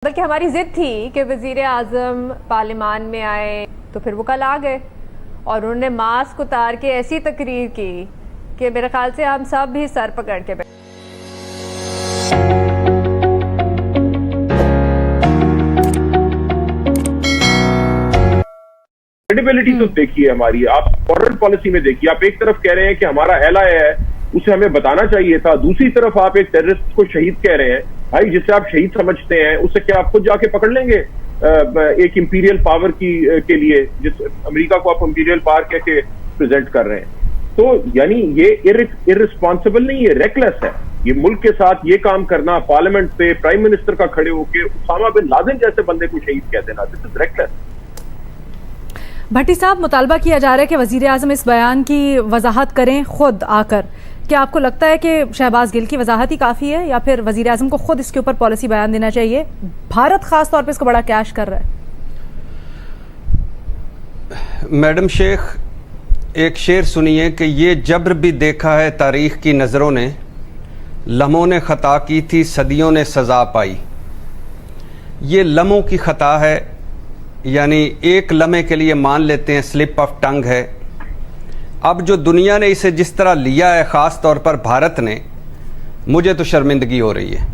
बल्कि हमारी जिद थी कि वज़ीर आज़म पार्लियामान में आए, तो फिर वो कल आ गए और उन्होंने मास्क उतार के ऐसी तकरीर की कि मेरे ख्याल से हम सब भी सर पकड़ के बैठे। क्रेडिबिलिटी तो देखिए हमारी, आप फॉरेन पॉलिसी में देखिए, आप एक तरफ कह रहे हैं कि हमारा एलआई है, उसे हमें बताना चाहिए था, दूसरी तरफ आप एक टेररिस्ट को शहीद कह रहे हैं। भाई जिसे आप शहीद समझते हैं उसे क्या आप खुद जाके पकड़ लेंगे एक इंपीरियल पावर के लिए, जिस अमेरिका को आप इंपीरियल पावर कह के प्रेजेंट कर रहे हैं? तो यानी ये इररिस्पॉन्सिबल नहीं, ये रेकलेस है। ये मुल्क के साथ ये काम करना, पार्लियामेंट पे प्राइम मिनिस्टर का खड़े होकर उसामा बिन लादेन जैसे बंदे को शहीद कह देना, दिस इज रेकलेस। भट्टी साहब, मुतालबा किया जा रहा है कि वज़ीर आज़म इस बयान की वजाहत करें खुद आकर। क्या आपको लगता है कि शहबाज गिल की वजाहत ही काफ़ी है या फिर वज़ीर आज़म को खुद इसके ऊपर पॉलिसी बयान देना चाहिए? भारत खास तौर पे इसको बड़ा कैश कर रहा है। मैडम शेख, एक शेर सुनिए कि ये जब्र भी देखा है तारीख़ की नज़रों ने, लम्हों ने ख़ता की थी सदियों ने सज़ा पाई। ये लम्हों की ख़ता है, यानी एक लम्हे के लिए मान लेते हैं स्लिप ऑफ टंग है। अब जो दुनिया ने इसे जिस तरह लिया है, ख़ास तौर पर भारत ने, मुझे तो शर्मिंदगी हो रही है।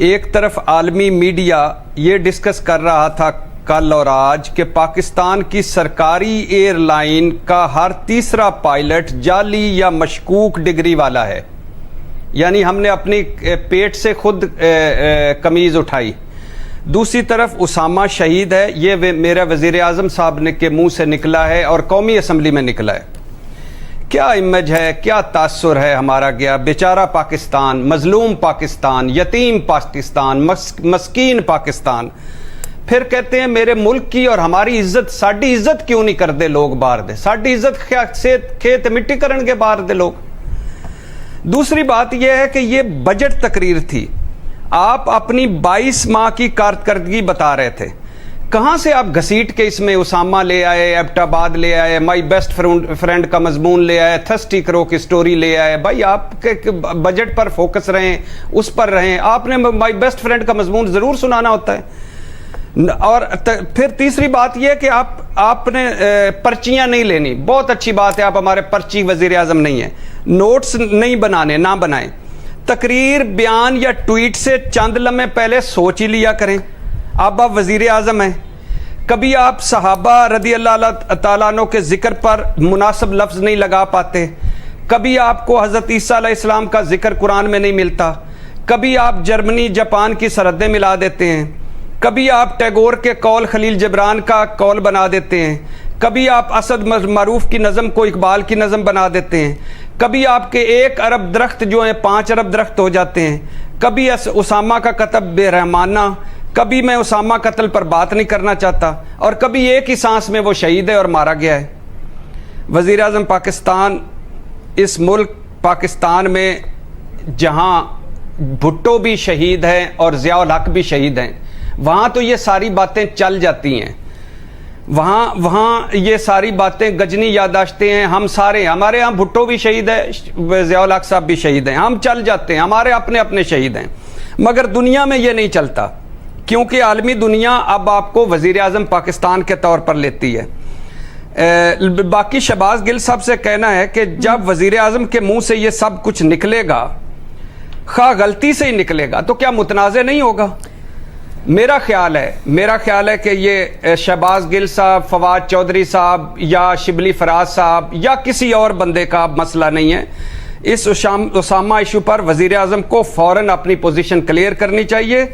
एक तरफ आलमी मीडिया ये डिस्कस कर रहा था कल और आज कि पाकिस्तान की सरकारी एयरलाइन का हर तीसरा पायलट जाली या मशकूक डिग्री वाला है, यानी हमने अपनी पेट से खुद कमीज़ उठाई। दूसरी तरफ उसामा शहीद है, ये मेरा वज़ीर आज़म साहब ने के मुंह से निकला है और कौमी असम्बली में निकला है। क्या इमेज है, क्या तासुर है हमारा गया। बेचारा पाकिस्तान, मजलूम पाकिस्तान, यतीम पाकिस्तान, मस्कीन पाकिस्तान। फिर कहते हैं मेरे मुल्क की और हमारी इज्जत, साड़ी इज्जत क्यों नहीं कर दे लोग बाहर दे, साड़ी इज्जत क्या से खेत मिट्टी करनगे बाहर दे लोग। दूसरी बात यह है कि यह बजट तकरीर थी, आप अपनी 22 माह की कारकर्दगी बता रहे थे। कहाँ से आप घसीट के इसमें उसामा ले आए, एबटाबाद ले आए, माई बेस्ट फ्रेंड का मजमून ले आए, थर्स्टी क्रो की स्टोरी ले आए। भाई आपके बजट पर फोकस रहें, उस पर रहें। आपने माई बेस्ट फ्रेंड का मजमून ज़रूर सुनाना होता है। और फिर तीसरी बात यह कि आपने पर्चियाँ नहीं लेनी। बहुत अच्छी बात है, आप हमारे पर्ची वज़ीर आज़म नहीं है, नोट्स नहीं बनाने, ना बनाएं। तकरीर, बयान या ट्वीट से चंद लम्हे पहले सोच ही लिया करें। अब आप वज़ीर आज़म हैं, कभी आप सहाबा रदी अल्लाह तआला अन्हु के ज़िक्र पर मुनासिब लफ्ज़ नहीं लगा पाते, कभी आपको हज़रत ईसा अलैहिस्सलाम का ज़िक्र कुरान में नहीं मिलता, कभी आप जर्मनी जापान की सरहदें मिला देते हैं, कभी आप टैगोर के कौल खलील जिब्रान का कौल बना देते हैं, कभी आप असद मारूफ की नज़म को इकबाल की नज़म बना देते हैं, कभी आपके 1 अरब दरख्त जो हैं 5 अरब दरख्त हो जाते हैं, कभी उसामा का कत्ल बेरहमाना, कभी मैं उसामा कत्ल पर बात नहीं करना चाहता, और कभी एक ही सांस में वो शहीद है और मारा गया है। वज़ीर आज़म पाकिस्तान, इस मुल्क पाकिस्तान में जहाँ भुट्टो भी शहीद हैं और ज़ियाउल हक भी शहीद हैं, वहाँ तो ये सारी बातें चल जाती हैं। वहाँ ये सारी बातें गजनी यादाश्तें हैं। हम सारे, हमारे यहाँ भुट्टो भी शहीद है, ज़ियाउल हक साहब भी शहीद हैं, हम चल जाते हैं, हमारे अपने अपने शहीद हैं। मगर दुनिया में ये नहीं चलता, क्योंकि आलमी दुनिया अब आपको वज़ीर आज़म पाकिस्तान के तौर पर लेती है। बाकी शहबाज गिल साहब से कहना है कि जब वज़ीर आज़म के मुंह से ये सब कुछ निकलेगा, खा गलती से ही निकलेगा, तो क्या मुतनाज़े नहीं होगा? मेरा ख्याल है कि ये शहबाज गिल साहब, फवाद चौधरी साहब या शिबली फराज साहब या किसी और बंदे का मसला नहीं है। इस उसामा इशू पर वज़ीर आज़म को फ़ौरन अपनी पोजीशन क्लियर करनी चाहिए,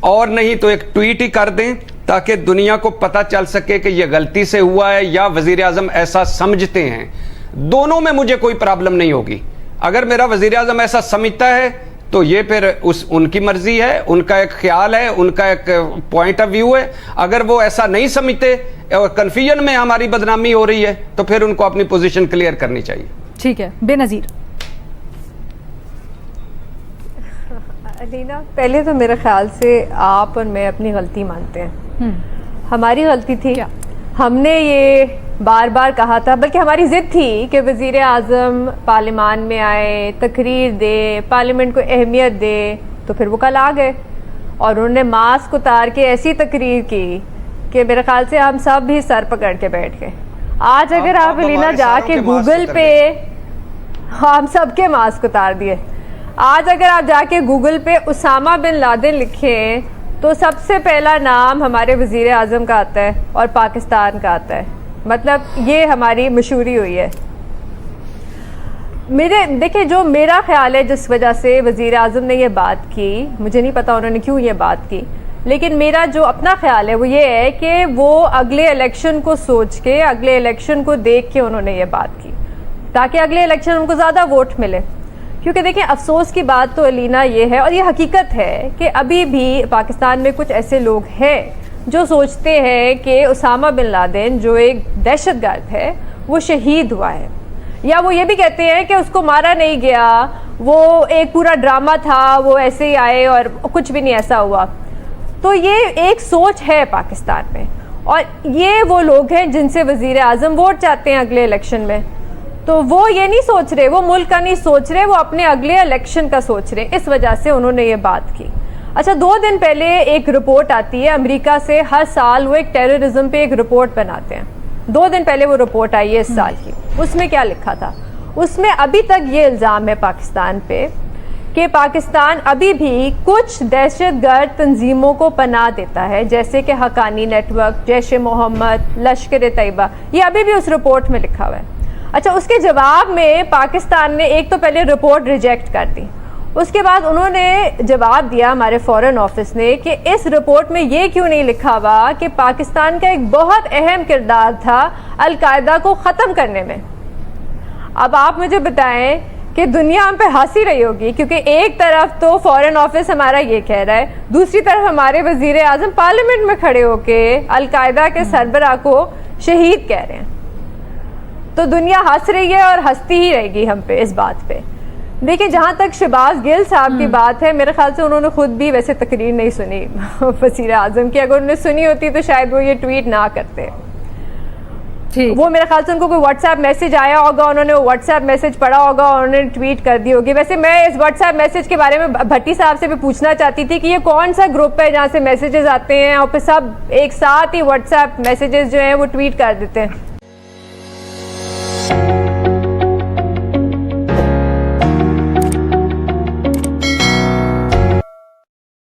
और नहीं तो एक ट्वीट ही कर दें ताकि दुनिया को पता चल सके कि यह गलती से हुआ है या वज़ीर आज़म ऐसा समझते हैं। दोनों में मुझे कोई प्रॉब्लम नहीं होगी। अगर मेरा वज़ीर आज़म ऐसा समझता है तो ये फिर उनकी मर्जी है, उनका एक ख्याल है, उनका एक पॉइंट ऑफ व्यू है। अगर वो ऐसा नहीं समझते और कन्फ्यूजन में हमारी बदनामी हो रही है, तो फिर उनको अपनी पोजीशन क्लियर करनी चाहिए। ठीक है, बेनज़ीर। अलीना, पहले तो मेरे ख्याल से आप और मैं अपनी गलती मानते हैं। हमारी गलती थी क्या? हमने ये बार बार कहा था, बल्कि हमारी जिद थी कि वज़ीर आज़म पार्लियामान में आए, तकरीर दे, पार्लियामेंट को अहमियत दे, तो फिर वो कल आ गए और उन्होंने मास्क उतार के ऐसी तकरीर की कि मेरे ख्याल से हम सब भी सर पकड़ के बैठ गए। आज अगर आप अलीना जाके गूगल पे, हम सबके मास्क उतार दिए। आज अगर आप जाके गूगल पे उसामा बिन लादेन लिखें तो सबसे पहला नाम हमारे वजीर आज़म का आता है और पाकिस्तान का आता है। मतलब ये हमारी मशहूरी हुई है। देखिए, जो मेरा ख्याल है जिस वजह से वजीर आज़म ने ये बात की, मुझे नहीं पता उन्होंने क्यों ये बात की, लेकिन मेरा जो अपना ख्याल है वो ये है कि वो अगले इलेक्शन को सोच के, अगले इलेक्शन को देख के उन्होंने ये बात की ताकि अगले इलेक्शन उनको ज़्यादा वोट मिले। क्योंकि देखिए, अफसोस की बात तो अलीना ये है और ये हकीकत है कि अभी भी पाकिस्तान में कुछ ऐसे लोग हैं जो सोचते हैं कि उसामा बिन लादेन जो एक दहशतगर्द है वो शहीद हुआ है, या वो ये भी कहते हैं कि उसको मारा नहीं गया, वो एक पूरा ड्रामा था, वो ऐसे ही आए और कुछ भी नहीं ऐसा हुआ। तो ये एक सोच है पाकिस्तान में, और ये वो लोग हैं जिनसे वजीर आज़म वोट चाहते हैं अगले इलेक्शन में। तो वो ये नहीं सोच रहे, वो मुल्क का नहीं सोच रहे, वो अपने अगले इलेक्शन का सोच रहे। इस वजह से उन्होंने ये बात की। अच्छा, 2 दिन पहले एक रिपोर्ट आती है अमेरिका से, हर साल वो एक टेररिज्म पे एक रिपोर्ट बनाते हैं। 2 दिन पहले वो रिपोर्ट आई है इस साल की। उसमें क्या लिखा था? उसमें अभी तक ये इल्ज़ाम है पाकिस्तान पे कि पाकिस्तान अभी भी कुछ दहशतगर्द तंजीमों को पनाह देता है, जैसे कि हकानी नेटवर्क, जैश ए मोहम्मद, लश्कर ए तैयबा। ये अभी भी उस रिपोर्ट में लिखा हुआ है। अच्छा, उसके जवाब में पाकिस्तान ने एक तो पहले रिपोर्ट रिजेक्ट कर दी, उसके बाद उन्होंने जवाब दिया, हमारे फॉरेन ऑफिस ने, कि इस रिपोर्ट में ये क्यों नहीं लिखा हुआ कि पाकिस्तान का एक बहुत अहम किरदार था अल-कायदा को ख़त्म करने में। अब आप मुझे बताएं कि दुनिया हम पे हंसी रही होगी, क्योंकि एक तरफ तो फॉरेन ऑफिस हमारा ये कह रहा है, दूसरी तरफ हमारे वजीर आज़म पार्लियामेंट में खड़े होके अल-कायदा के सरबराह को शहीद कह रहे हैं। तो दुनिया हंस रही है और हंसती ही रहेगी हम पे इस बात पे। देखिए, जहाँ तक शहबाज गिल साहब की बात है, मेरे ख्याल से उन्होंने खुद भी वैसे तकरीर नहीं सुनी वज़ीर आज़म की। अगर उन्होंने सुनी होती तो शायद वो ये ट्वीट ना करते। वो मेरे ख्याल से उनको कोई व्हाट्सएप मैसेज आया होगा, उन्होंने वो व्हाट्सएप मैसेज पढ़ा होगा और उन्होंने ट्वीट कर दी होगी। वैसे मैं इस व्हाट्सएप मैसेज के बारे में भट्टी साहब से भी पूछना चाहती थी कि ये कौन सा ग्रुप है जहाँ से मैसेजेस आते हैं और फिर सब एक साथ ही व्हाट्सएप मैसेजेस जो हैं वो ट्वीट कर देते हैं।